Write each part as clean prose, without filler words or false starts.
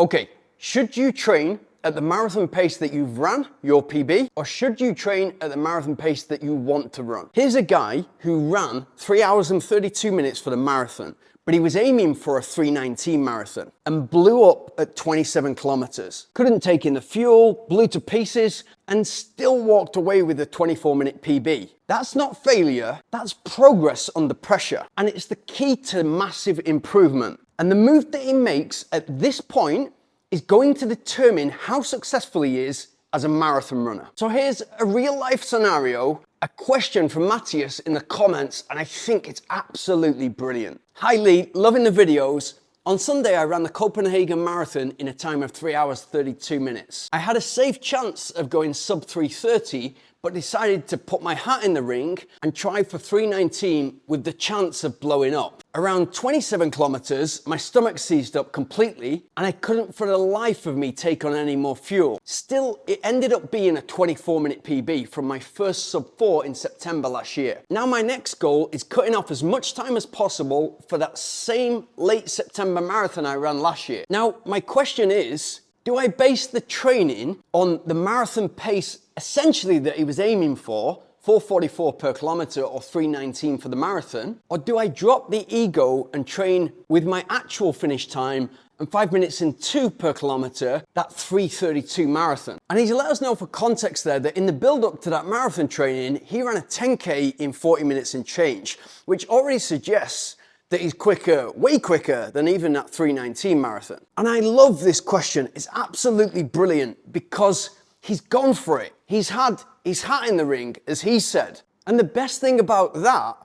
Okay, should you train at the marathon pace that you've ran, your PB, or should you train at the marathon pace that you want to run? Here's a guy who ran 3 hours and 32 minutes for the marathon, but he was aiming for a 3:19 marathon and blew up at 27 kilometers. Couldn't take in the fuel, blew to pieces, and still walked away with a 24-minute PB. That's not failure, that's progress under pressure. And it's the key to massive improvement. And the move that he makes at this point is going to determine how successful he is as a marathon runner. So here's a real life scenario, a question from Matthias in the comments, and I think it's absolutely brilliant. Hi Lee, loving the videos. On Sunday, I ran the Copenhagen Marathon in a time of 3 hours 32 minutes. I had a safe chance of going sub 3:30, but decided to put my hat in the ring and try for 3:19 with the chance of blowing up. Around 27 kilometers, my stomach seized up completely and I couldn't for the life of me take on any more fuel. Still, it ended up being a 24-minute PB from my first sub 4 in September last year. Now my next goal is cutting off as much time as possible for that same late September marathon I ran last year. Now, my question is, do I base the training on the marathon pace essentially that he was aiming for, 4:44 per kilometer or 3:19 for the marathon, or do I drop the ego and train with my actual finish time and 5 minutes and 2 per kilometer, that 3:32 marathon? And he's let us know for context there that in the build up to that marathon training, he ran a 10K in 40 minutes and change, which already suggests that he's quicker, way quicker than even that 3:19 marathon. And I love this question. It's absolutely brilliant because he's gone for it. He's had his hat in the ring, as he said. And the best thing about that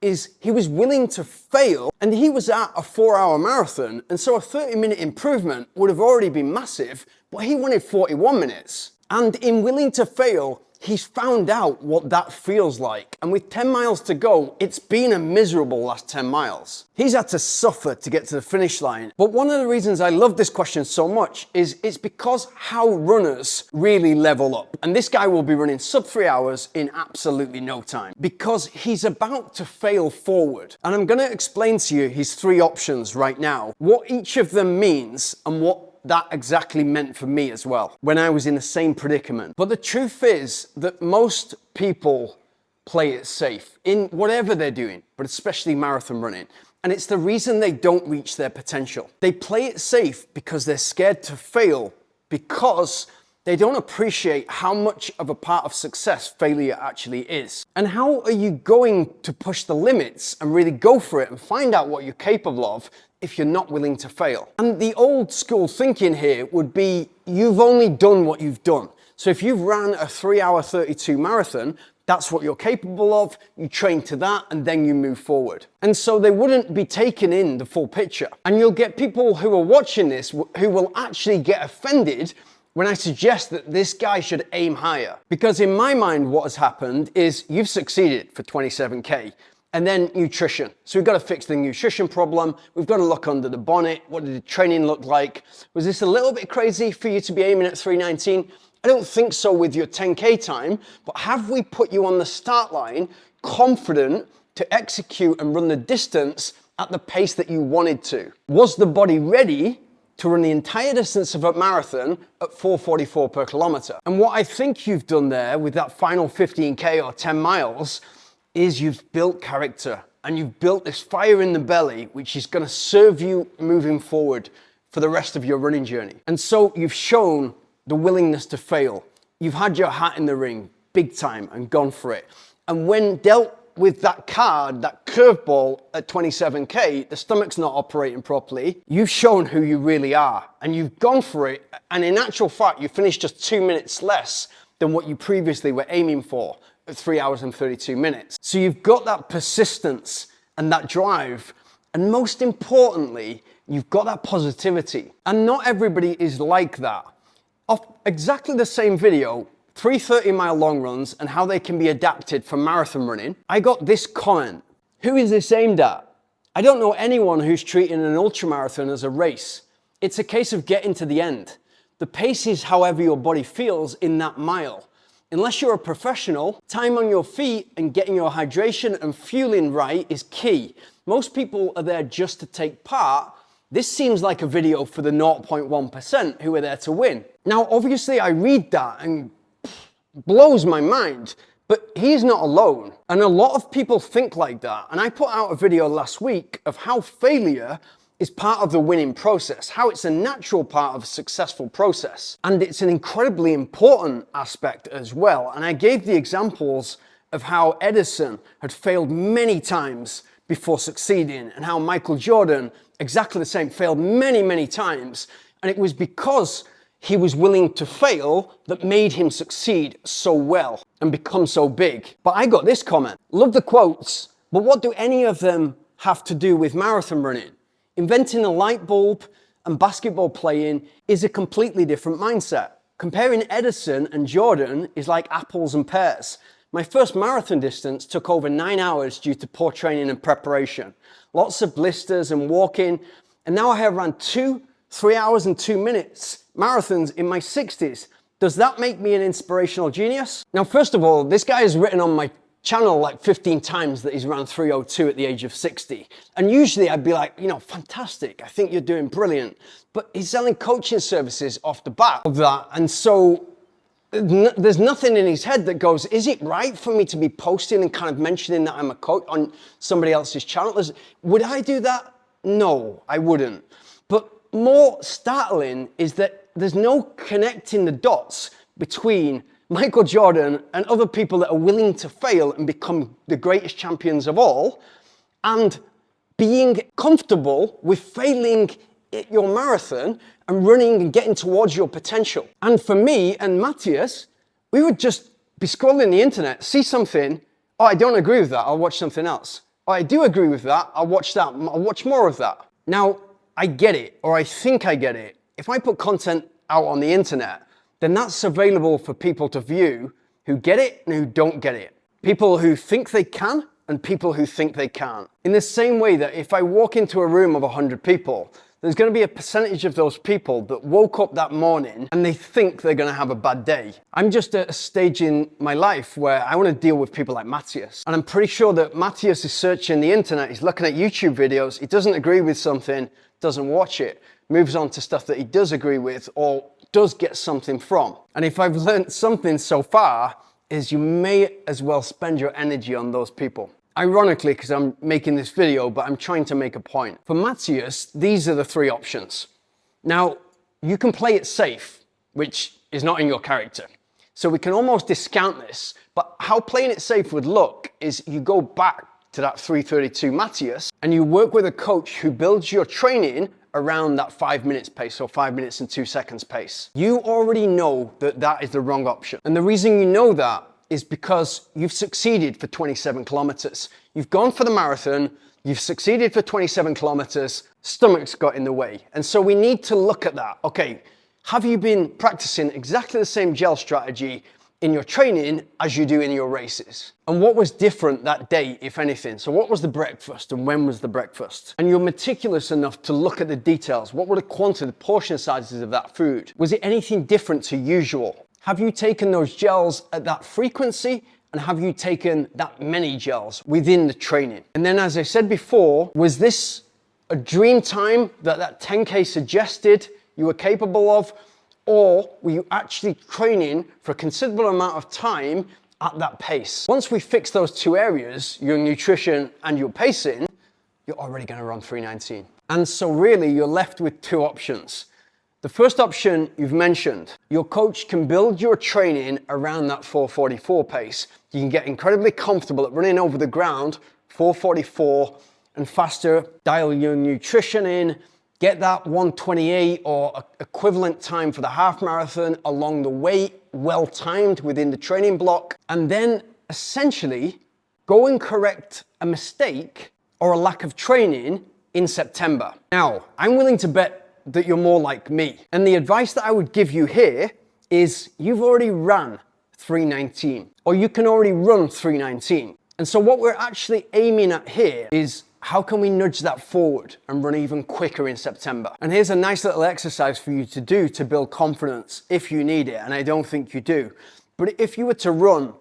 is he was willing to fail, and he was at a 4-hour marathon, and so a 30-minute improvement would have already been massive, but he wanted 41 minutes. And in willing to fail, he's found out what that feels like. And with 10 miles to go, it's been a miserable last 10 miles. He's had to suffer to get to the finish line. But one of the reasons I love this question so much is it's because how runners really level up. And this guy will be running sub 3 hours in absolutely no time because he's about to fail forward. And I'm going to explain to you his 3 options right now, what each of them means and what that exactly meant for me as well when I was in the same predicament. But the truth is that most people play it safe in whatever they're doing, but especially marathon running. And it's the reason they don't reach their potential. They play it safe because they're scared to fail, because they don't appreciate how much of a part of success failure actually is. And how are you going to push the limits and really go for it and find out what you're capable of if you're not willing to fail? And the old school thinking here would be, you've only done what you've done. So if you've ran a 3-hour 32 marathon, that's what you're capable of, you train to that, and then you move forward. And so they wouldn't be taking in the full picture. And you'll get people who are watching this who will actually get offended when I suggest that this guy should aim higher. Because in my mind, what has happened is you've succeeded for 27K. And then nutrition. So we've got to fix the nutrition problem. We've got to look under the bonnet. What did the training look like? Was this a little bit crazy for you to be aiming at 3:19? I don't think so with your 10K time, but have we put you on the start line confident to execute and run the distance at the pace that you wanted to? Was the body ready to run the entire distance of a marathon at 4:44 per kilometer? And what I think you've done there with that final 15K or 10 miles is you've built character and you've built this fire in the belly, which is going to serve you moving forward for the rest of your running journey. And so you've shown the willingness to fail. You've had your hat in the ring big time and gone for it. And when dealt with that card, that curveball at 27K, the stomach's not operating properly, you've shown who you really are and you've gone for it. And in actual fact, you finished just 2 minutes less than what you previously were aiming for at 3 hours and 32 minutes. So you've got that persistence and that drive. And most importantly, you've got that positivity. And not everybody is like that. Off exactly the same video, 3 30-mile long runs and how they can be adapted for marathon running, I got this comment. Who is this aimed at? I don't know anyone who's treating an ultramarathon as a race. It's a case of getting to the end. The pace is however your body feels in that mile. Unless you're a professional, time on your feet and getting your hydration and fueling right is key. Most people are there just to take part, This seems like a video for the 0.1% who are there to win. Now, obviously I read that and blows my mind, but he's not alone. And a lot of people think like that. And I put out a video last week of how failure is part of the winning process, how it's a natural part of a successful process. And it's an incredibly important aspect as well. And I gave the examples of how Edison had failed many times before succeeding, and how Michael Jordan, exactly the same, failed many, many times. And it was because he was willing to fail that made him succeed so well and become so big. But I got this comment: love the quotes, but what do any of them have to do with marathon running? Inventing a light bulb and basketball playing is a completely different mindset. Comparing Edison and Jordan is like apples and pears. My first marathon distance took over 9 hours due to poor training and preparation. Lots of blisters and walking, and now I have run 3 hours and 2 minutes marathons in my 60s. Does that make me an inspirational genius? Now, first of all, this guy has written on my channel like 15 times that he's run 3:02 at the age of 60. And usually I'd be like, you know, fantastic, I think you're doing brilliant. But he's selling coaching services off the bat of that. And so there's nothing in his head that goes, is it right for me to be posting and kind of mentioning that I'm a coach on somebody else's channel? Would I do that? No, I wouldn't. But more startling is that there's no connecting the dots between Michael Jordan and other people that are willing to fail and become the greatest champions of all, and being comfortable with failing at your marathon and running and getting towards your potential. And for me and Matthias, we would just be scrolling the internet, see something, oh, I don't agree with that, I'll watch something else. Oh, I do agree with that, I'll watch that, I'll watch more of that. Now, I get it, or I think I get it. If I put content out on the internet, then that's available for people to view who get it and who don't get it. People who think they can and people who think they can't. In the same way that if I walk into a room of 100 people, there's going to be a percentage of those people that woke up that morning and they think they're going to have a bad day. I'm just at a stage in my life where I want to deal with people like Matthias. And I'm pretty sure that Matthias is searching the internet, he's looking at YouTube videos, he doesn't agree with something, doesn't watch it, moves on to stuff that he does agree with or does get something from. And if I've learned something so far, is you may as well spend your energy on those people. Ironically, because I'm making this video, but I'm trying to make a point. For Matthias, these are the 3 options. Now, you can play it safe, which is not in your character. So we can almost discount this, but how playing it safe would look is you go back to that 3:32 Matthias and you work with a coach who builds your training around that 5 minutes pace or 5 minutes and 2 seconds pace. You already know that that is the wrong option. And the reason you know that is because you've succeeded for 27 kilometers. You've gone for the marathon, you've succeeded for 27 kilometers, stomach's got in the way. And so we need to look at that. Okay, have you been practicing exactly the same gel strategy in your training as you do in your races? And what was different that day, if anything? So what was the breakfast and when was the breakfast? And you're meticulous enough to look at the details. What were the quantity, the portion sizes of that food? Was it anything different to usual? Have you taken those gels at that frequency? And have you taken that many gels within the training? And then, as I said before, was this a dream time that 10K suggested you were capable of? Or were you actually training for a considerable amount of time at that pace? Once we fix those 2 areas, your nutrition and your pacing, you're already going to run 3:19. And so really you're left with 2 options. The first option you've mentioned, your coach can build your training around that 4:44 pace. You can get incredibly comfortable at running over the ground, 4:44 and faster, dial your nutrition in, get that 1:28 or equivalent time for the half marathon along the way, well timed within the training block, and then essentially go and correct a mistake or a lack of training in September. Now, I'm willing to bet that you're more like me. And the advice that I would give you here is you've already run 3:19, or you can already run 3:19. And so what we're actually aiming at here is how can we nudge that forward and run even quicker in September? And here's a nice little exercise for you to do to build confidence if you need it, and I don't think you do. But if you were to run,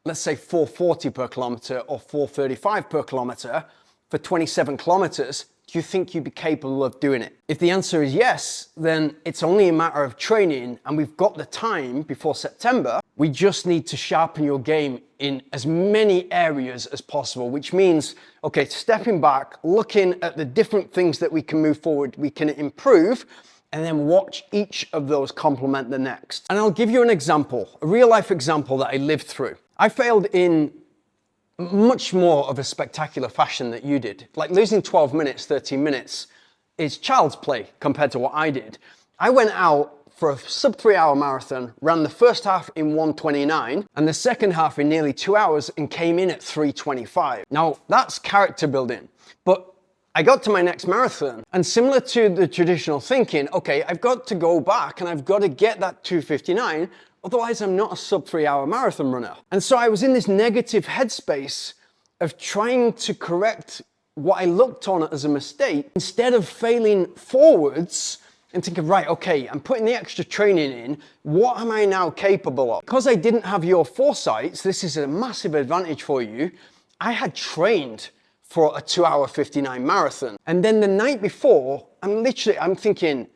let's say 4:40 per kilometer or 4:35 per kilometer for 27 kilometers, do you think you'd be capable of doing it? If the answer is yes, then it's only a matter of training and we've got the time before September. We just need to sharpen your game in as many areas as possible, which means, okay, stepping back, looking at the different things that we can move forward, we can improve, and then watch each of those complement the next. And I'll give you an example, a real life example that I lived through. I failed in much more of a spectacular fashion that you did. Like losing 12 minutes, 13 minutes is child's play compared to what I did. I went out for a sub 3 hour marathon, ran the first half in 1:29 and the second half in nearly 2 hours and came in at 3:25. Now that's character building, but I got to my next marathon and similar to the traditional thinking, okay, I've got to go back and I've got to get that 2:59. Otherwise, I'm not a sub 3 hour marathon runner. And so I was in this negative headspace of trying to correct what I looked on as a mistake instead of failing forwards and thinking, right, okay, I'm putting the extra training in. What am I now capable of? Because I didn't have your foresight, this is a massive advantage for you. I had trained for a 2 hour 59 marathon. And then the night before, I'm thinking,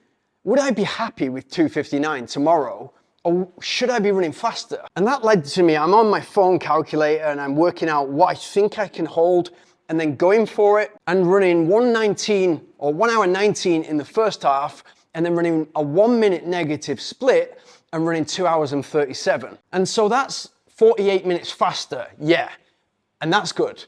would I be happy with 2:59 tomorrow? Or should I be running faster? And that led to me, I'm on my phone calculator and I'm working out what I think I can hold and then going for it and running 1:19 or 1 hour 19 in the first half and then running a 1 minute negative split and running 2 hours and 37. And so that's 48 minutes faster, yeah, and that's good.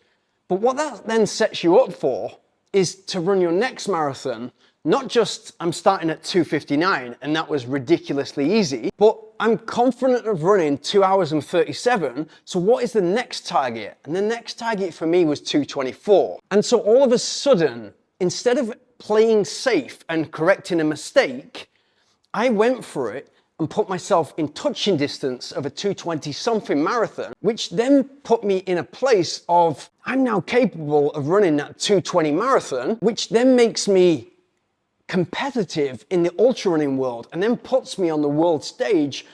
But what that then sets you up for is to run your next marathon. Not just I'm starting at 2:59 and that was ridiculously easy, but I'm confident of running 2 hours and 37. So what is the next target? And the next target for me was 2:24. And so all of a sudden, instead of playing safe and correcting a mistake, I went for it and put myself in touching distance of a 2:20 something marathon, which then put me in a place of I'm now capable of running that 2:20 marathon, which then makes me competitive in the ultra running world and then puts me on the world stage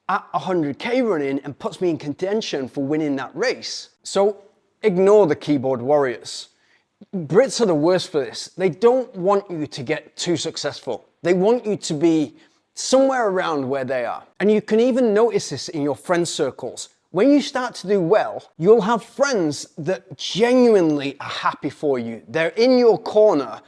at 100K running and puts me in contention for winning that race. So ignore the keyboard warriors. Brits are the worst for this. They don't want you to get too successful. They want you to be somewhere around where they are. And you can even notice this in your friend circles. When you start to do well, you'll have friends that genuinely are happy for you. They're in your corner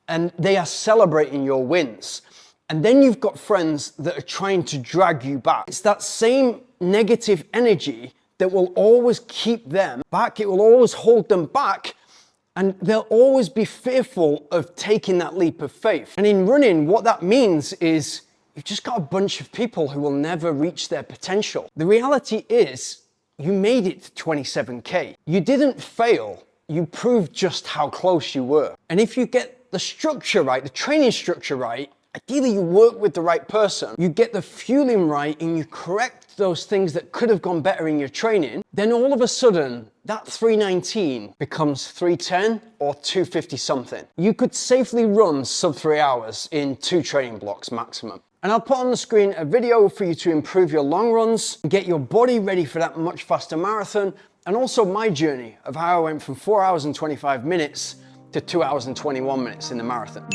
and they are celebrating your wins. And then you've got friends that are trying to drag you back. It's that same negative energy that will always keep them back. It will always hold them back. And they'll always be fearful of taking that leap of faith. And in running, what that means is you've just got a bunch of people who will never reach their potential. The reality is you made it to 27K. You didn't fail. You proved just how close you were. And if you get the structure right, the training structure right, ideally you work with the right person, you get the fueling right and you correct those things that could have gone better in your training, then all of a sudden that 3:19 becomes 3:10 or 2:50 something. You could safely run sub 3 hours in 2 training blocks maximum. And I'll put on the screen a video for you to improve your long runs, get your body ready for that much faster marathon, and also my journey of how I went from 4 hours and 25 minutes to 2 hours and 21 minutes in the marathon.